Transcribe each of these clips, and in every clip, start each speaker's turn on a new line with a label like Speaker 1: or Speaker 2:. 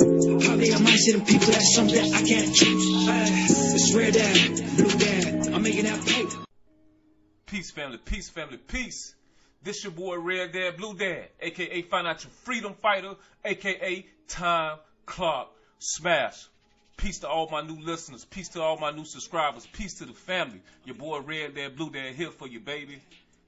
Speaker 1: Hardly on my city people, that's something I can't choose. It's Red Dad, Blue Dad, I'm making that paper.
Speaker 2: Peace, family, peace, family, peace. This your boy Red Dad, Blue Dad, a.k.a. Financial Freedom Fighter, a.k.a. Time Clock Smash. Peace to all my new listeners. Peace to all my new subscribers. Peace to the family. Your boy Red Dad, Blue Dad here for you, baby.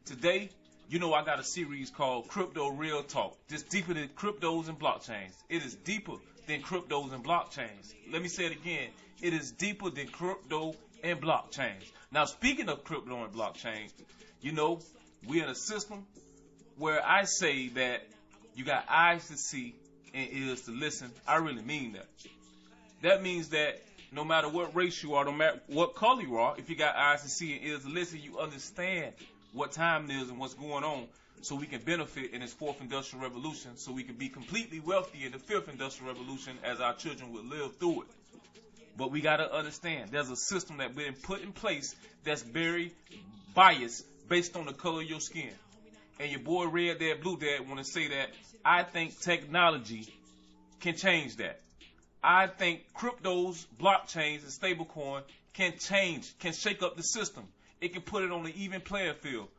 Speaker 2: Today, you know I got a series called Crypto Real Talk. Just deeper than cryptos and blockchains. It is deeper than cryptos and blockchains. Let me say it again. It is deeper than crypto and blockchains. Now, speaking of crypto and blockchain, you know, we're in a system where I say that you got eyes to see and ears to listen. I really mean that. That means that no matter what race you are, no matter what color you are, if you got eyes to see and ears to listen, you understand what time it is and what's going on, so we can benefit in this fourth industrial revolution, so we can be completely wealthy in the fifth industrial revolution as our children will live through it. But we got to understand there's a system that's been put in place that's very biased based on the color of your skin. And your boy Red Dad, Blue Dad want to say that I think technology can change that. I think cryptos, blockchains, and stablecoin can shake up the system. It can put it on an even playing field.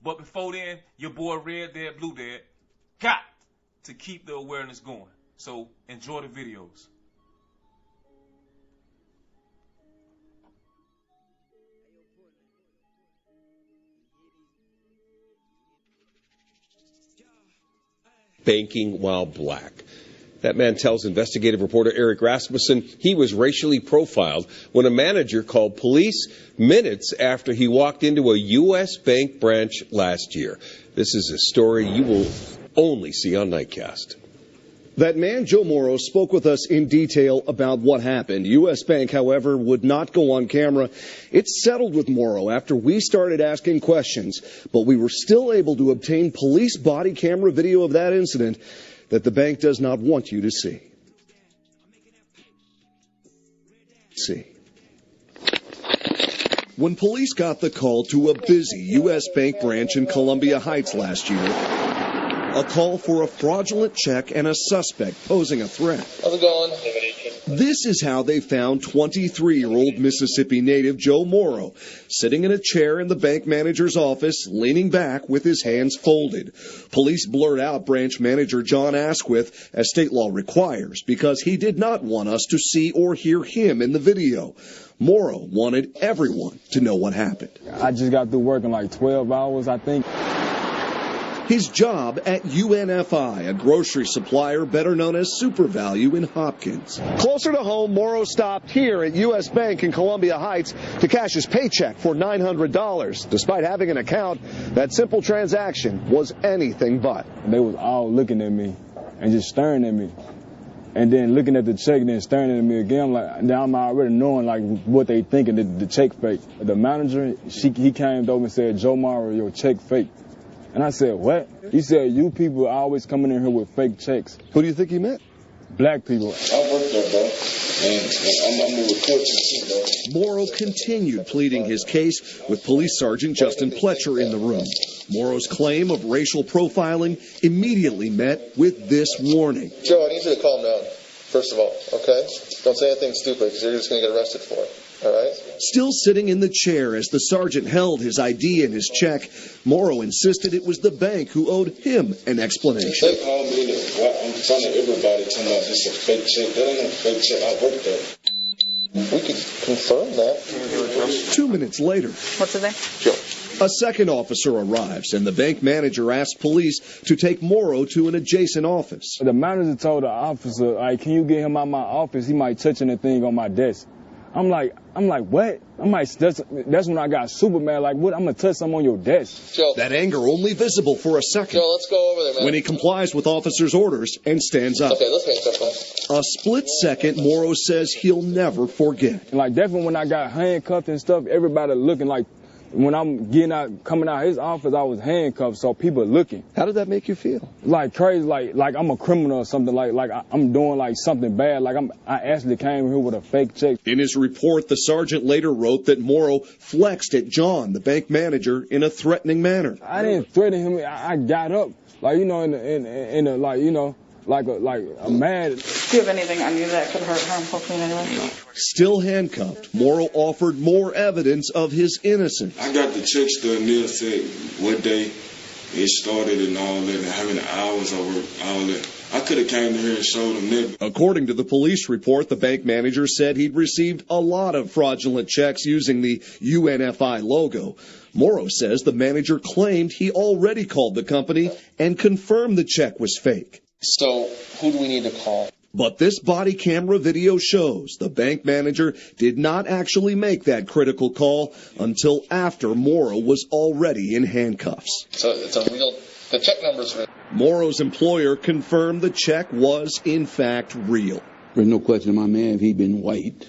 Speaker 2: But before then, your boy Red Dad, Blue Dad got to keep the awareness going. So enjoy the videos.
Speaker 3: Banking while black. That man tells investigative reporter Eric Rasmussen he was racially profiled when a manager called police minutes after he walked into a U.S. bank branch last year. This is a story you will only see on Nightcast.
Speaker 4: That man, Joe Morrow, spoke with us in detail about what happened. U.S. Bank, however, would not go on camera. It's settled with Morrow after we started asking questions, but we were still able to obtain police body camera video of that incident that the bank does not want you to see. When police got the call to a busy U.S. Bank branch in Columbia Heights last year, a call for a fraudulent check and a suspect posing a threat.
Speaker 5: How's it going?
Speaker 4: This is how they found 23-year-old Mississippi native Joe Morrow sitting in a chair in the bank manager's office, leaning back with his hands folded. Police blurred out branch manager John Asquith, as state law requires, because he did not want us to see or hear him in the video. Morrow wanted everyone to know what happened.
Speaker 6: I just got through working like 12 hours, I think.
Speaker 4: His job at UNFI, a grocery supplier better known as SuperValue in Hopkins. Closer to home, Morrow stopped here at U.S. Bank in Columbia Heights to cash his paycheck for $900. Despite having an account, that simple transaction was anything but.
Speaker 6: They was all looking at me and just staring at me. And then looking at the check and then staring at me again. I'm already knowing like what they thinking, the check fake. The manager, he came over and said, "Joe Morrow, your check fake." And I said, "What?" He said, "You people are always coming in here with fake checks."
Speaker 4: Who do you think he meant?
Speaker 6: Black people.
Speaker 5: I work there, bro. And I'm a recruiter too, bro.
Speaker 4: Morrow continued pleading his case with Police Sergeant Justin Pletcher in the room. Morrow's claim of racial profiling immediately met with this warning.
Speaker 5: Joe, I need you to calm down, first of all, okay? Don't say anything stupid because you're just going to get arrested for it. All right.
Speaker 4: Still sitting in the chair as the sergeant held his ID and his check, Morrow insisted it was the bank who owed him an explanation.
Speaker 5: They called me I'm telling everybody to know this is a fake check. That ain't no fake check. I work there. We could confirm that.
Speaker 4: 2 minutes later.
Speaker 7: What's it there?
Speaker 5: Joe.
Speaker 4: A second officer arrives, and the bank manager asks police to take Morrow to an adjacent office.
Speaker 6: The manager told the officer, "Like, can you get him out of my office? He might touch anything on my desk." I'm like, what? That's when I got super mad. Like, what? I'm gonna touch something on your desk.
Speaker 5: Joe.
Speaker 4: That anger only visible for a second.
Speaker 5: Joe, let's go over there, man.
Speaker 4: When he complies with officers' orders and stands up.
Speaker 5: Okay, let's handcuff him.
Speaker 4: A split second, Morrow says he'll never forget.
Speaker 6: Like, definitely when I got handcuffed and stuff, everybody looking like. When I'm coming out of his office, I was handcuffed, so people looking.
Speaker 4: How did that make you feel?
Speaker 6: Like crazy, like I'm a criminal or something, like I'm doing like something bad, like I actually came here with a fake check.
Speaker 4: In his report, the sergeant later wrote that Morrow flexed at John, the bank manager, in a threatening manner.
Speaker 6: I didn't threaten him. I got up, like, you know, in the like, you know, like a mad.
Speaker 7: Do you have anything on you that could hurt harm hopefully in any way?
Speaker 4: Still handcuffed, Morrow offered more evidence of his innocence.
Speaker 5: I got the checks done. Neil said what day it started and all that, and how many hours I worked, all that. I could have came here and showed them that.
Speaker 4: According to the police report, the bank manager said he'd received a lot of fraudulent checks using the UNFI logo. Morrow says the manager claimed he already called the company and confirmed the check was fake.
Speaker 8: So who do we need to call?
Speaker 4: But this body camera video shows the bank manager did not actually make that critical call until after Morrow was already in handcuffs.
Speaker 8: So it's a real, the check number's real.
Speaker 4: Morrow's employer confirmed the check was, in fact, real.
Speaker 9: There's no question in my mind if he'd been white,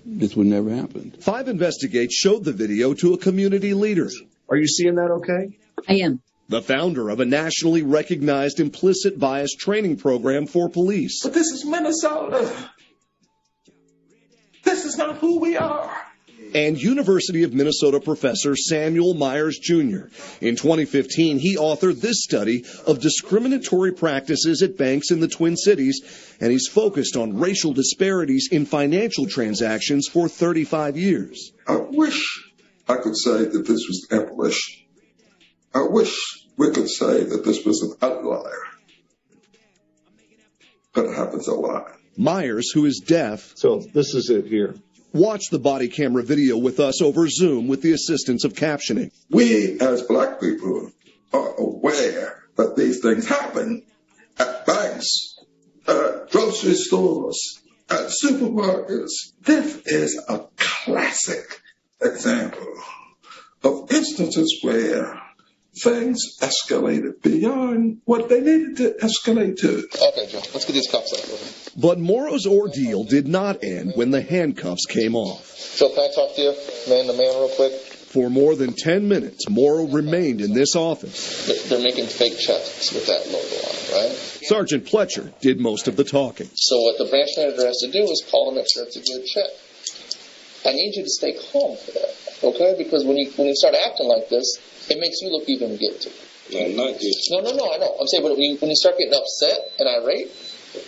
Speaker 9: this would never happen.
Speaker 4: 5 Investigate showed the video to a community leader.
Speaker 10: Are you seeing that okay?
Speaker 11: I am.
Speaker 4: The founder of a nationally recognized implicit bias training program for police.
Speaker 10: But this is Minnesota. This is not who we are.
Speaker 4: And University of Minnesota professor Samuel Myers, Jr. In 2015, he authored this study of discriminatory practices at banks in the Twin Cities, and he's focused on racial disparities in financial transactions for 35 years.
Speaker 5: I wish I could say that this was an abolition. I wish we could say that this was an outlier. But it happens a lot.
Speaker 4: Myers, who is deaf,
Speaker 10: So this is it here.
Speaker 4: watched the body camera video with us over Zoom with the assistance of captioning.
Speaker 5: We, as black people, are aware that these things happen at banks, at grocery stores, at supermarkets. This is a classic example of instances where things escalated beyond what they needed to escalate to.
Speaker 8: Okay, Joe, let's get these cuffs out.
Speaker 4: But Morrow's ordeal did not end when the handcuffs came off.
Speaker 8: Joe, can I talk to you man to man real quick?
Speaker 4: For more than 10 minutes, Morrow remained in this office.
Speaker 8: They're making fake checks with that logo on it, right?
Speaker 4: Sergeant Pletcher did most of the talking.
Speaker 8: So what the branch manager has to do is call and make sure it's a good check. I need you to stay calm for that, okay? Because when you start acting like this, it makes you look even guilty.
Speaker 5: No, not guilty.
Speaker 8: No, I know. I'm saying, but when you start getting upset and irate,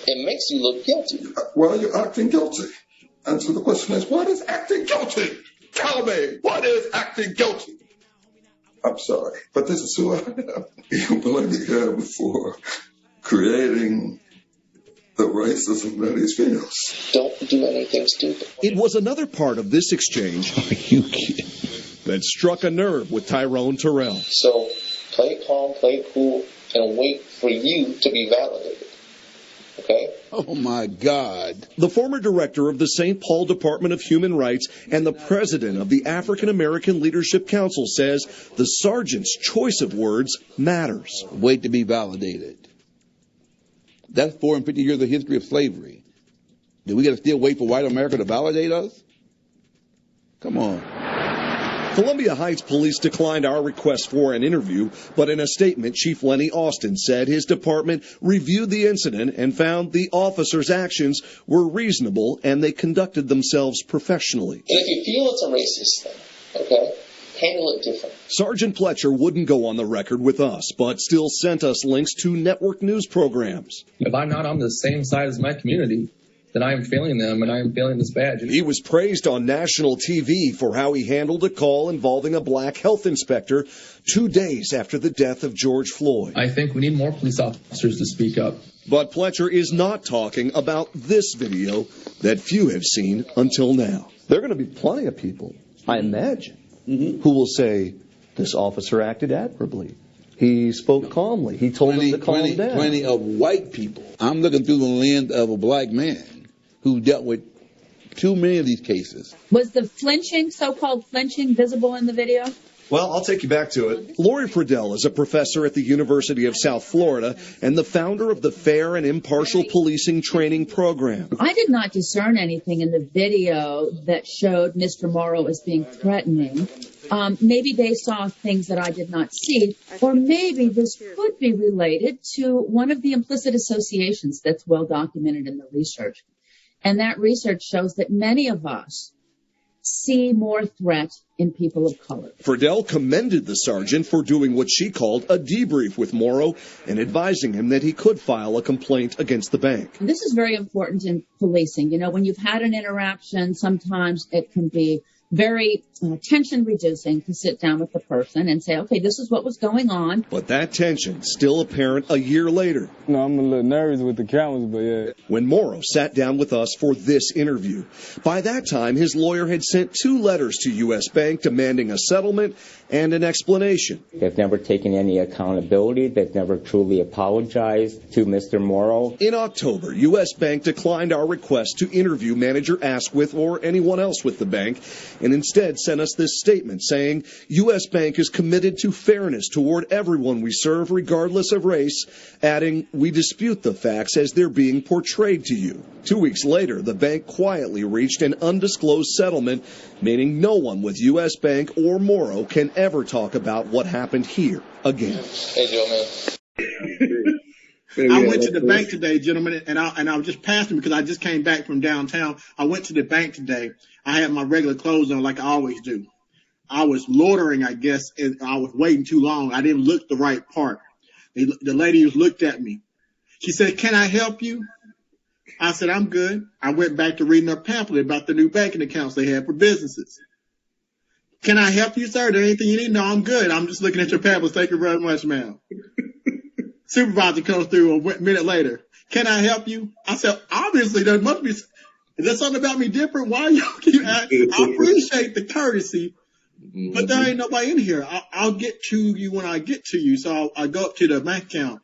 Speaker 8: it makes you look guilty.
Speaker 5: Well, you're acting guilty. And so the question is, what is acting guilty? Tell me, what is acting guilty? I'm sorry, but this is who I am. You blame me here for creating the racism that he feels.
Speaker 8: Don't do anything stupid.
Speaker 4: It was another part of this exchange that struck a nerve with Tyrone Terrell.
Speaker 8: So play it calm, play it cool, and wait for you to be validated. Okay?
Speaker 9: Oh, my God.
Speaker 4: The former director of the St. Paul Department of Human Rights and the president of the African American Leadership Council says the sergeant's choice of words matters.
Speaker 9: Wait to be validated. That's 450 years of history of slavery. Do we got to still wait for white America to validate us? Come on.
Speaker 4: Columbia Heights police declined our request for an interview, but in a statement, Chief Lenny Austin said his department reviewed the incident and found the officers' actions were reasonable and they conducted themselves professionally.
Speaker 8: And if you feel it's a racist thing, okay, handle it different.
Speaker 4: Sergeant Pletcher wouldn't go on the record with us, but still sent us links to network news programs.
Speaker 12: If I'm not on the same side as my community, then I am failing them and I am failing this badge.
Speaker 4: He was praised on national TV for how he handled a call involving a black health inspector 2 days after the death of George Floyd.
Speaker 12: I think we need more police officers to speak up.
Speaker 4: But Pletcher is not talking about this video that few have seen until now.
Speaker 10: There are going to be plenty of people, I imagine, who will say, this officer acted admirably. He spoke calmly. He told them to calm down.
Speaker 9: Plenty of white people. I'm looking through the lens of a black man who dealt with too many of these cases.
Speaker 11: Was the flinching, so-called flinching, visible in the video?
Speaker 10: Well, I'll take you back to it.
Speaker 4: Lori Friedel is a professor at the University of South Florida and the founder of the Fair and Impartial Policing Training Program.
Speaker 11: I did not discern anything in the video that showed Mr. Morrow as being threatening. Maybe they saw things that I did not see, or maybe this could be related to one of the implicit associations that's well documented in the research. And that research shows that many of us see more threat in people of color.
Speaker 4: Friedel commended the sergeant for doing what she called a debrief with Morrow and advising him that he could file a complaint against the bank.
Speaker 11: This is very important in policing. You know, when you've had an interaction, sometimes it can be very tension reducing to sit down with the person and say, okay, this is what was going on.
Speaker 4: But that tension still apparent a year later.
Speaker 6: No, I'm a little nervous with the cameras, but yeah.
Speaker 4: When Morrow sat down with us for this interview, by that time his lawyer had sent 2 letters to U.S. Bank demanding a settlement and an explanation.
Speaker 13: They've never taken any accountability. They've never truly apologized to Mr. Morrow.
Speaker 4: In October, U.S. Bank declined our request to interview Manager Asquith or anyone else with the bank, and instead sent us this statement saying U.S. Bank is committed to fairness toward everyone we serve regardless of race, adding, we dispute the facts as they're being portrayed to you. 2 weeks later, the bank quietly reached an undisclosed settlement, meaning no one with U.S. Bank or Morrow can ever talk about what happened here again.
Speaker 8: Hey, Joe, man.
Speaker 14: I went to the bank today, gentlemen, and I was just passing because I just came back from downtown. I went to the bank today. I had my regular clothes on like I always do. I was loitering, I guess, and I was waiting too long. I didn't look the right part. The lady just looked at me. She said, "Can I help you?" I said, "I'm good." I went back to reading a pamphlet about the new banking accounts they had for businesses. "Can I help you, sir? Is there anything you need?" "No, I'm good. I'm just looking at your pamphlets. Thank you very much, ma'am." Supervisor comes through a minute later. "Can I help you?" I said, "Obviously, there must be. Is there something about me different? Why y'all keep asking?" I appreciate the courtesy, but there ain't nobody in here. I'll get to you when I get to you. So I go up to the bank account.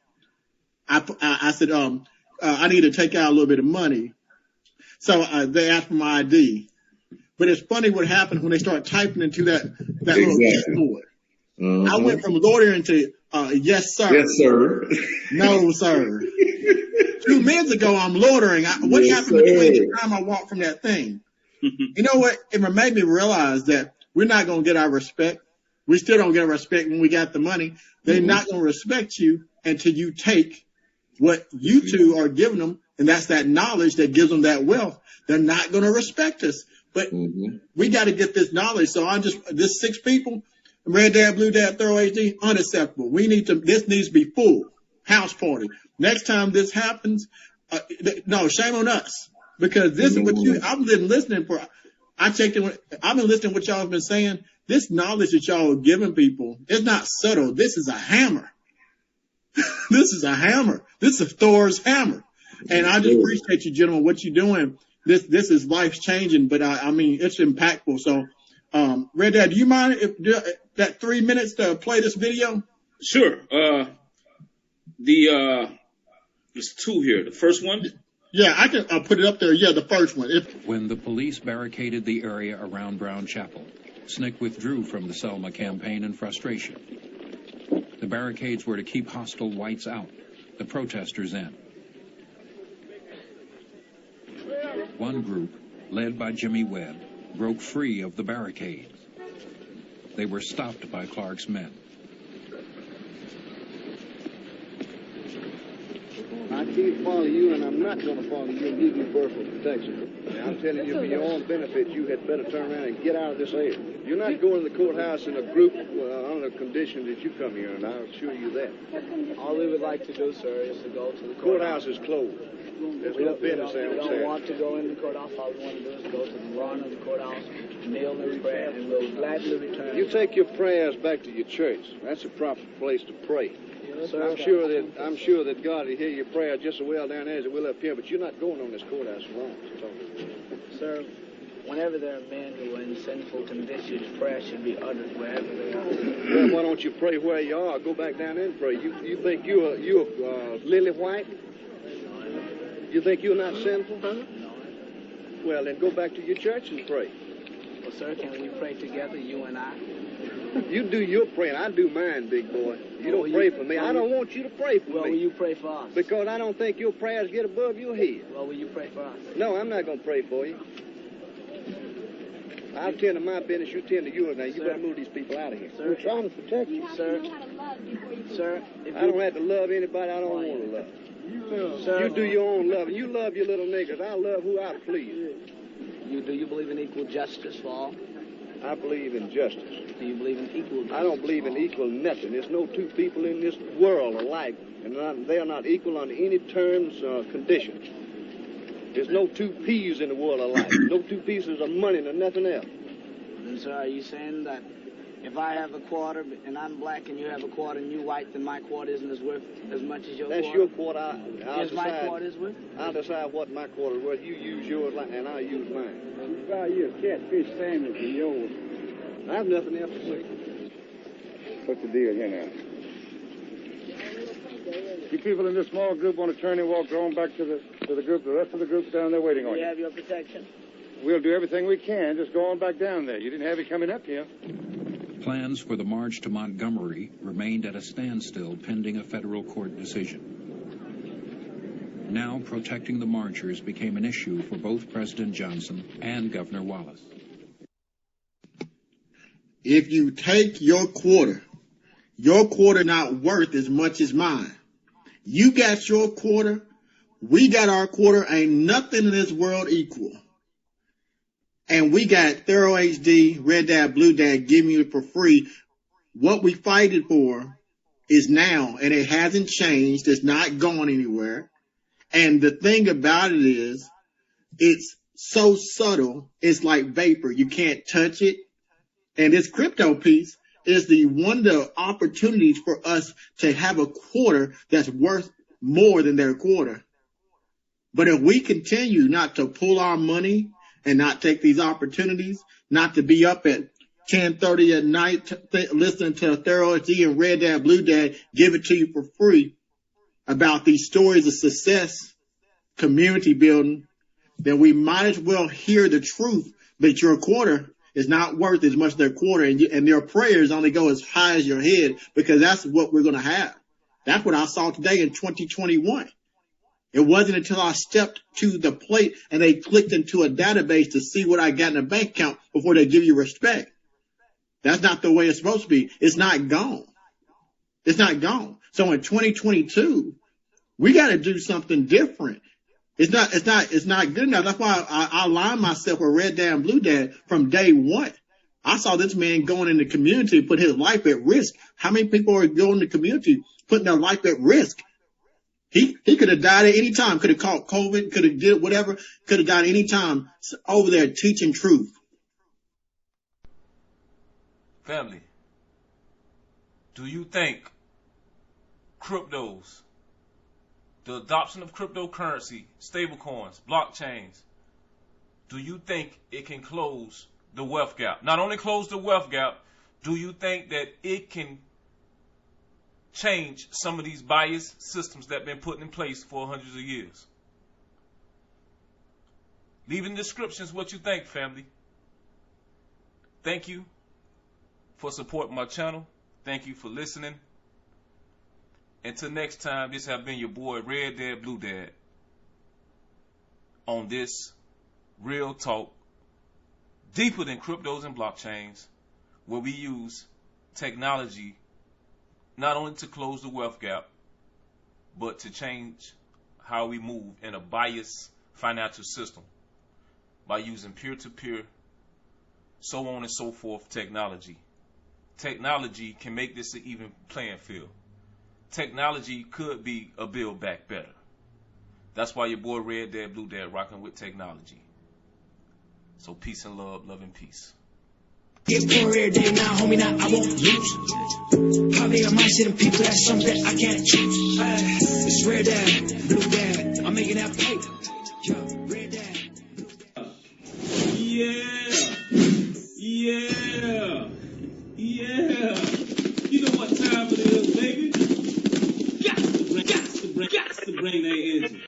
Speaker 14: I said, I need to take out a little bit of money. So they asked for my ID. But it's funny what happens when they start typing into that little keyboard. I went from loitering to yes, sir.
Speaker 5: Yes, sir.
Speaker 14: No, sir. 2 minutes ago, I'm loitering. What happened between the time I walked from that thing? You know what? It made me realize that we're not going to get our respect. We still don't get our respect when we got the money. They're not going to respect you until you take what you two are giving them, and that's that knowledge that gives them that wealth. They're not going to respect us. But we got to get this knowledge. So this 6 people, Red Dad, Blue Dad, Thorough HD, unacceptable. This needs to be full. House party. Next time this happens, no, shame on us. Because this is what I've been listening for. I've been listening to what y'all have been saying. This knowledge that y'all are giving people is not subtle. This is a hammer. This is a hammer. This is Thor's hammer. And I just appreciate you, gentlemen, what you're doing. This is life changing, but I mean, it's impactful. So, Red Dad, do you mind if that 3 minutes to play this video?
Speaker 15: Sure. There's 2 here. The first one?
Speaker 14: Yeah, I can put it up there. Yeah, the first one.
Speaker 16: When the police barricaded the area around Brown Chapel, SNCC withdrew from the Selma campaign in frustration. The barricades were to keep hostile whites out, the protesters in. One group, led by Jimmy Webb, broke free of the barricades. They were stopped by Clark's men.
Speaker 17: I can't follow you, and I'm not going to follow you and give you personal protection. Now, I'm telling you, for your own benefit, you had better turn around and get out of this area. You're not going to the courthouse in a group under the condition that you come here, and I'll assure you that.
Speaker 18: All we would like to do, sir, is to go to the
Speaker 17: courthouse is closed. There's no business there.
Speaker 18: We don't want to go in the courthouse. All we want to do is go to the lawn of the courthouse, kneel in prayer, and we'll gladly return.
Speaker 17: You take your prayers back to your church. That's a proper place to pray. Sir, I'm sure that God will hear your prayer just as well down there as it will up here, but you're not going on this courthouse alone.
Speaker 18: Sir, whenever there are men who are in sinful conditions, prayer should be uttered wherever they are.
Speaker 17: Well, why don't you pray where you are? Go back down there and pray. You think you're lily white? You think you're not sinful?
Speaker 18: No.
Speaker 17: Well, then go back to your church and pray.
Speaker 18: Well, sir, can we pray together, you and I?
Speaker 17: You do your praying. I do mine, big boy. You don't pray for me. I don't want you to pray for me.
Speaker 18: Well, will you pray for us?
Speaker 17: Because I don't think your prayers get above your head.
Speaker 18: Well, will you pray for us?
Speaker 17: No, I'm not going to pray for you. I'll tend to my business. You tend to yours. Now, you better move these people out of here.
Speaker 18: Sir,
Speaker 17: we're trying to protect you.
Speaker 18: Sir, sir,
Speaker 17: I don't have to love anybody I don't want to love. Sir, you do your own loving. You love your little niggas. I love who I please.
Speaker 18: Do you believe in equal justice for all?
Speaker 17: I believe in justice.
Speaker 18: Do you believe in equal justice?
Speaker 17: I don't believe in equal nothing. There's no two people in this world alike, and they are not equal on any terms or conditions. There's no two peas in the world alike. No two pieces of money nor nothing else.
Speaker 18: Then, sir, are you saying that if I have a quarter and I'm black and you have a quarter and you white, then my quarter isn't as worth as much as your quarter?
Speaker 17: That's your quarter.
Speaker 18: My quarter is worth?
Speaker 17: I'll decide what my quarter is worth. You use yours and I'll use mine.
Speaker 19: You buy you a catfish sandwich and yours.
Speaker 17: I have nothing else to say.
Speaker 19: What's the deal here now? You people in this small group want to turn and walk on back to the group. The rest of the group's down there waiting on you.
Speaker 18: Do you have your protection?
Speaker 19: We'll do everything we can. Just go on back down there. You didn't have it coming up here.
Speaker 16: Plans for the march to Montgomery remained at a standstill pending a federal court decision. Now protecting the marchers became an issue for both President Johnson and Governor Wallace.
Speaker 14: If you take your quarter not worth as much as mine. You got your quarter, we got our quarter, ain't nothing in this world equal. And we got Thorough HD, Red Dad, Blue Dad giving you it for free. What we fighted for is now, and it hasn't changed. It's not going anywhere. And the thing about it is, it's so subtle, it's like vapor. You can't touch it. And this crypto piece is one of the opportunities for us to have a quarter that's worth more than their quarter. But if we continue not to pull our money and not take these opportunities, not to be up at 10:30 at night listening to Thorough HD and Red Dad, Blue Dad give it to you for free about these stories of success, community building, then we might as well hear the truth that your quarter is not worth as much as their quarter, and their prayers only go as high as your head, because that's what we're going to have. That's what I saw today in 2021. It wasn't until I stepped to the plate and they clicked into a database to see what I got in a bank account before they give you respect. That's not the way it's supposed to be. It's not gone. It's not gone. So in 2022, we got to do something different. It's not good enough. That's why I aligned myself with Red Dad and Blue Dad from day one. I saw this man going in the community, put his life at risk. How many people are going in the community, putting their life at risk? He could have died at any time, could have caught COVID, could have did whatever, could have died any time over there teaching truth.
Speaker 2: Family, do you think cryptos, the adoption of cryptocurrency, stablecoins, blockchains, do you think it can close the wealth gap? Not only close the wealth gap, do you think that it can change some of these biased systems that have been put in place for hundreds of years? Leave in the descriptions what you think, family. Thank you for supporting my channel. Thank you for listening. Until next time, this has been your boy Red Dad Blue Dad on this Real Talk, deeper than cryptos and blockchains, where we use technology not only to close the wealth gap, but to change how we move in a biased financial system by using peer-to-peer, so on and so forth technology. Technology can make this an even playing field. Technology could be a build back better. That's why your boy Red Dad Blue Dad rocking with technology. So peace and love, love and peace.
Speaker 1: Get poor every day now, homie, now I won't lose. Probably a mindset and people, that's something that I can't choose. It's Red Dad, Blue Dad, I'm making that paper. Yo, Red Dad.
Speaker 15: Yeah. You know what time it is, baby? Got to bring that engine.